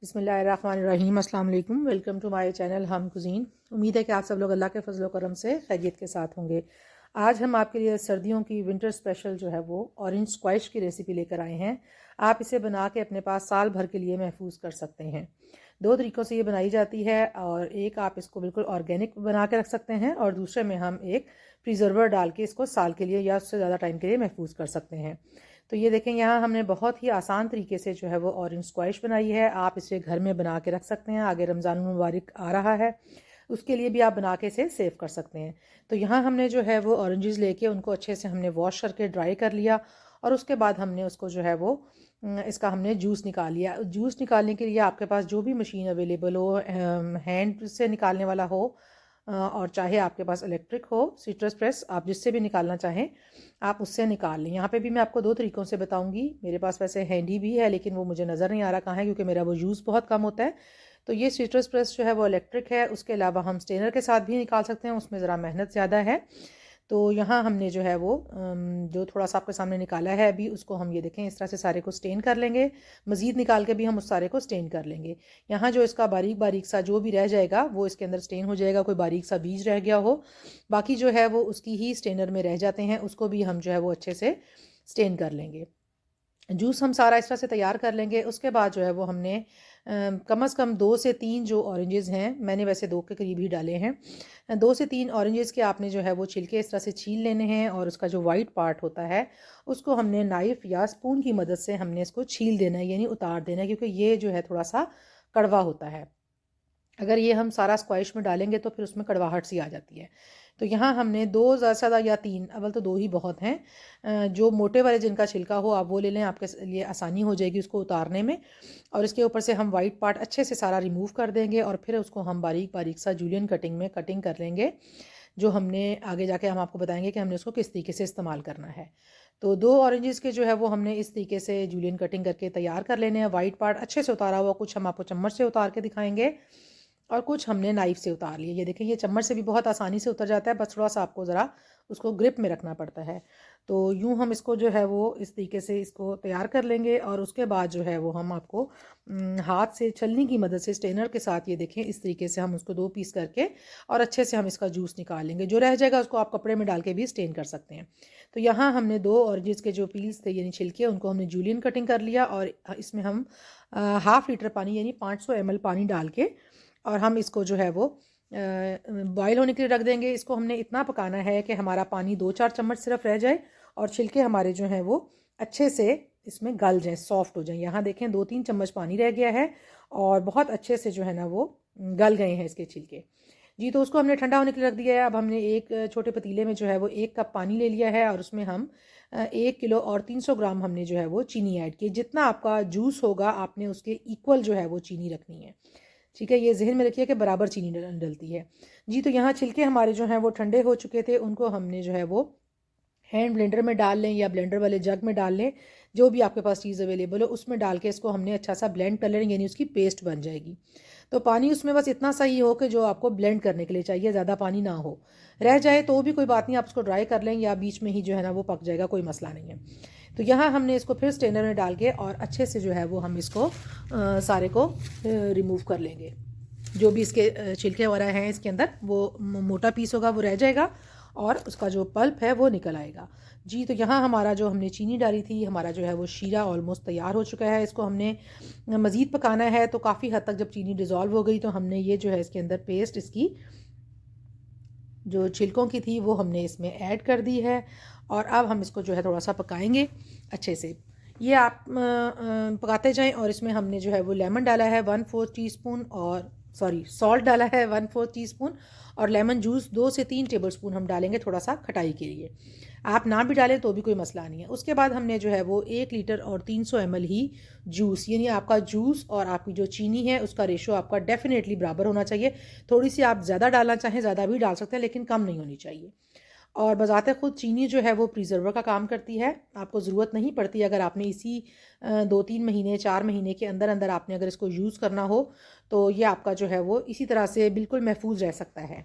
बिस्मिल्लाहिर्रहमानिर्रहीम, अस्सलाम वालेकुम। वेलकम टू माय चैनल हम कुज़ीन। उम्मीद है कि आप सब लोग अल्लाह के फजल करम से खैरियत के साथ होंगे। आज हम आपके लिए सर्दियों की विंटर स्पेशल जो है वो ऑरेंज स्क्वैश की रेसिपी लेकर आए हैं। आप इसे बना के अपने पास साल भर के लिए महफूज कर सकते हैं। दो तरीक़ों से ये बनाई जाती है, और एक आप इसको बिल्कुल ऑर्गेनिक बना के रख सकते हैं, और दूसरे में हम एक प्रिजर्वर डाल के इसको साल के लिए या उससे ज़्यादा टाइम के लिए महफूज कर सकते हैं। तो ये देखें, यहाँ हमने बहुत ही आसान तरीके से जो है वो ऑरेंज स्क्वैश बनाई है। आप इसे घर में बना के रख सकते हैं, आगे रमज़ान मुबारक आ रहा है, उसके लिए भी आप बना के इसे सेव कर सकते हैं। तो यहाँ हमने जो है वो ऑरेंजेस लेके उनको अच्छे से हमने वॉश करके ड्राई कर लिया, और उसके बाद हमने उसको जो है वो इसका हमने जूस निकाल लिया। जूस निकालने के लिए आपके पास जो भी मशीन अवेलेबल हो, हैंड से निकालने वाला हो, और चाहे आपके पास इलेक्ट्रिक हो, सिट्रस प्रेस, आप जिससे भी निकालना चाहें आप उससे निकाल लें। यहाँ पे भी मैं आपको दो तरीक़ों से बताऊँगी। मेरे पास वैसे हैंडी भी है, लेकिन वो मुझे नज़र नहीं आ रहा कहाँ है, क्योंकि मेरा वो यूज़ बहुत कम होता है। तो ये सिट्रस प्रेस जो है वो इलेक्ट्रिक है। उसके अलावा हम स्टेनर के साथ भी निकाल सकते हैं, उसमें ज़रा मेहनत ज़्यादा है। तो यहाँ हमने जो है वो जो थोड़ा सा आपके सामने निकाला है अभी, उसको हम ये देखें इस तरह से सारे को स्टेन कर लेंगे। मज़ीद निकाल के भी हम उस सारे को स्टेन कर लेंगे। यहाँ जो इसका बारीक बारीक सा जो भी रह जाएगा वो इसके अंदर स्टेन हो जाएगा। कोई बारीक सा बीज रह गया हो, बाकी जो है वो उसकी ही स्टेनर में रह जाते हैं, उसको भी हम जो है वो अच्छे से स्टेन कर लेंगे। जूस हम सारा इस तरह से तैयार कर लेंगे। उसके बाद जो है वो हमने कम से कम 2 से 3 जो ऑरेंजेस हैं, मैंने वैसे 2 के करीब ही डाले हैं। 2 से 3 ऑरेंजेस के आपने जो है वो छिलके इस तरह से छील लेने हैं, और उसका जो वाइट पार्ट होता है उसको हमने नाइफ़ या स्पून की मदद से हमने इसको छील देना है, यानी उतार देना है, क्योंकि ये जो है थोड़ा सा कड़वा होता है। अगर ये हम सारा स्क्वैश में डालेंगे तो फिर उसमें कड़वाहट सी आ जाती है। तो यहाँ हमने 2 ज़्यादा से ज़्यादा या 3, अव्वल तो 2 ही बहुत हैं। जो मोटे वाले जिनका छिलका हो आप वो ले लें, आपके लिए आसानी हो जाएगी उसको उतारने में। और इसके ऊपर से हम वाइट पार्ट अच्छे से सारा रिमूव कर देंगे, और फिर उसको हम बारीक बारीक सा जूलियन कटिंग में कटिंग कर लेंगे, जो हमने आगे जाके हम आपको बताएंगे कि हमने उसको किस तरीके से इस्तेमाल करना है। तो 2 ऑरेंजेस के जो है वो हमने इस तरीके से जूलियन कटिंग करके तैयार कर लेने हैं। वाइट पार्ट अच्छे से उतारा हुआ, कुछ हम आपको चम्मच से उतार के दिखाएंगे, और कुछ हमने नाइफ़ से उतार लिए। ये देखें, ये चम्मच से भी बहुत आसानी से उतर जाता है, बस थोड़ा सा आपको ज़रा उसको ग्रिप में रखना पड़ता है। तो यूँ हम इसको जो है वो इस तरीके से इसको तैयार कर लेंगे, और उसके बाद जो है वो हम आपको हाथ से छलनी की मदद से स्टेनर के साथ ये देखें इस तरीके से हम उसको 2 पीस करके और अच्छे से हम इसका जूस निकाल लेंगे। जो रह जाएगा उसको आप कपड़े में डाल के भी स्टेन कर सकते हैं। तो यहाँ हमने 2 ऑरेंजेस के जो पीस थे यानी छिलके, उनको हमने जूलियन कटिंग कर लिया, और इसमें हम हाफ़ लीटर पानी यानी 500 ml पानी डाल के, और हम इसको जो है वो बॉयल होने के लिए रख देंगे। इसको हमने इतना पकाना है कि हमारा पानी 2-4 चम्मच सिर्फ रह जाए, और छिलके हमारे जो हैं वो अच्छे से इसमें गल जाएँ, सॉफ्ट हो जाएँ। यहाँ देखें 2-3 चम्मच पानी रह गया है, और बहुत अच्छे से जो है ना वो गल गए हैं इसके छिलके। जी, तो उसको हमने ठंडा होने के लिए रख दिया है। अब हमने एक छोटे पतीले में जो है वो 1 कप पानी ले लिया है, और उसमें हम 1 किलो और 300 ग्राम हमने जो है वो चीनी ऐड की। जितना आपका जूस होगा आपने उसके इक्वल जो है वो चीनी रखनी है। ठीक है, ये ज़हन में रखिए कि बराबर चीनी डलती है। जी, तो यहाँ छिलके हमारे जो हैं वो ठंडे हो चुके थे, उनको हमने जो है वो हैंड ब्लेंडर में डाल लें, या ब्लेंडर वाले जग में डाल लें, जो भी आपके पास चीज़ अवेलेबल हो उसमें डाल के इसको हमने अच्छा सा ब्लेंड कर लें, यानी उसकी पेस्ट बन जाएगी। तो पानी उसमें बस इतना सही हो कि जो आपको ब्लेंड करने के लिए चाहिए, ज़्यादा पानी ना हो। रह जाए तो भी कोई बात नहीं, आप उसको ड्राई कर लें, या बीच में ही जो है ना वो पक जाएगा, कोई मसला नहीं है। तो यहाँ हमने इसको फिर स्ट्रेनर में डाल के और अच्छे से जो है वो हम इसको सारे को रिमूव कर लेंगे। जो भी इसके छिलके वगैरह हैं इसके अंदर, वो मोटा पीस होगा वो रह जाएगा, और उसका जो पल्प है वो निकल आएगा। जी, तो यहाँ हमारा जो हमने चीनी डाली थी, हमारा जो है वो शीरा ऑलमोस्ट तैयार हो चुका है। इसको हमने मज़ीद पकाना है, तो काफ़ी हद तक जब चीनी डिज़ोल्व हो गई तो हमने ये जो है इसके अंदर पेस्ट इसकी जो छिलकों की थी वो हमने इसमें ऐड कर दी है, और अब हम इसको जो है थोड़ा सा पकाएंगे अच्छे से। ये आप पकाते जाएं, और इसमें हमने जो है वो लेमन डाला है 1/4 टीस्पून, और सॉरी सॉल्ट डाला है 1/4 टीस्पून, और लेमन जूस 2 से 3 टेबलस्पून हम डालेंगे थोड़ा सा खटाई के लिए। आप ना भी डालें तो भी कोई मसला नहीं है। उसके बाद हमने जो है वो 1 लीटर और 300 ml ही जूस, यानी आपका जूस और आपकी जो चीनी है उसका रेशो आपका डेफिनेटली बराबर होना चाहिए। थोड़ी सी आप ज़्यादा डालना चाहें ज़्यादा भी डाल सकते हैं, लेकिन कम नहीं होनी चाहिए। और बज़ाते ख़ुद चीनी जो है वो प्रिजर्वर का काम करती है। आपको ज़रूरत नहीं पड़ती, अगर आपने इसी 2-3 महीने 4 महीने के अंदर अंदर आपने अगर इसको यूज़ करना हो, तो ये आपका जो है वो इसी तरह से बिल्कुल महफूज रह सकता है।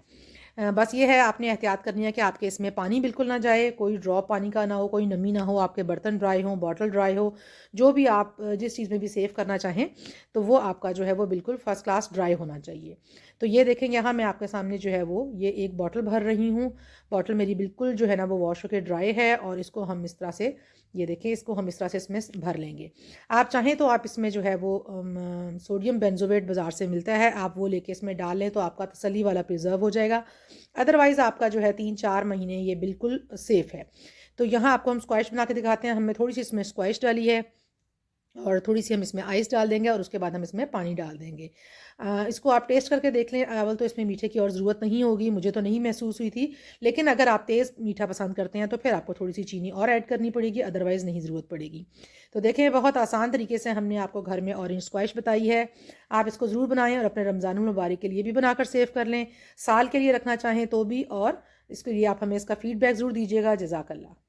बस ये है, आपने एहतियात करनी है कि आपके इसमें पानी बिल्कुल ना जाए, कोई ड्रॉप पानी का ना हो, कोई नमी ना हो, आपके बर्तन ड्राई हो, बॉटल ड्राई हो, जो भी आप जिस चीज़ में भी सेव करना चाहें तो वो आपका जो है वो बिल्कुल फर्स्ट क्लास ड्राई होना चाहिए। तो ये देखें, यहाँ मैं आपके सामने जो है वो ये एक बॉटल भर रही हूँ। बॉटल मेरी बिल्कुल जो है ना वो वॉश होकर ड्राई है, और इसको हम इस तरह से, ये देखें, इसको हम इस तरह से इसमें भर लेंगे। आप चाहें तो आप इसमें जो है वो सोडियम बेंजोएट बाज़ार से मिलता है, आप वो लेके इसमें डाल लें तो आपका तसल्ली वाला प्रिजर्व हो जाएगा। अदरवाइज़ आपका जो है 3-4 महीने ये बिल्कुल सेफ़ है। तो यहाँ आपको हम स्क्वैश बना के दिखाते हैं। हमने थोड़ी सी इसमें स्क्वैश डाली है और थोड़ी सी हम इसमें आइस डाल देंगे, और उसके बाद हम इसमें पानी डाल देंगे। इसको आप टेस्ट करके देख लें। अव्वल तो इसमें मीठे की और ज़रूरत नहीं होगी, मुझे तो नहीं महसूस हुई थी, लेकिन अगर आप तेज़ मीठा पसंद करते हैं तो फिर आपको थोड़ी सी चीनी और ऐड करनी पड़ेगी, अदरवाइज़ नहीं ज़रूरत पड़ेगी। तो देखें, बहुत आसान तरीके से हमने आपको घर में ऑरेंज स्क्वैश बताई है। आप इसको ज़रूर बनाएं और अपने रमज़ानुल मुबारक के लिए भी बनाकर सेव कर लें, साल के लिए रखना चाहें तो भी। और इसके लिए आप हमें इसका फ़ीडबैक ज़रूर दीजिएगा। जज़ाकल्लाह।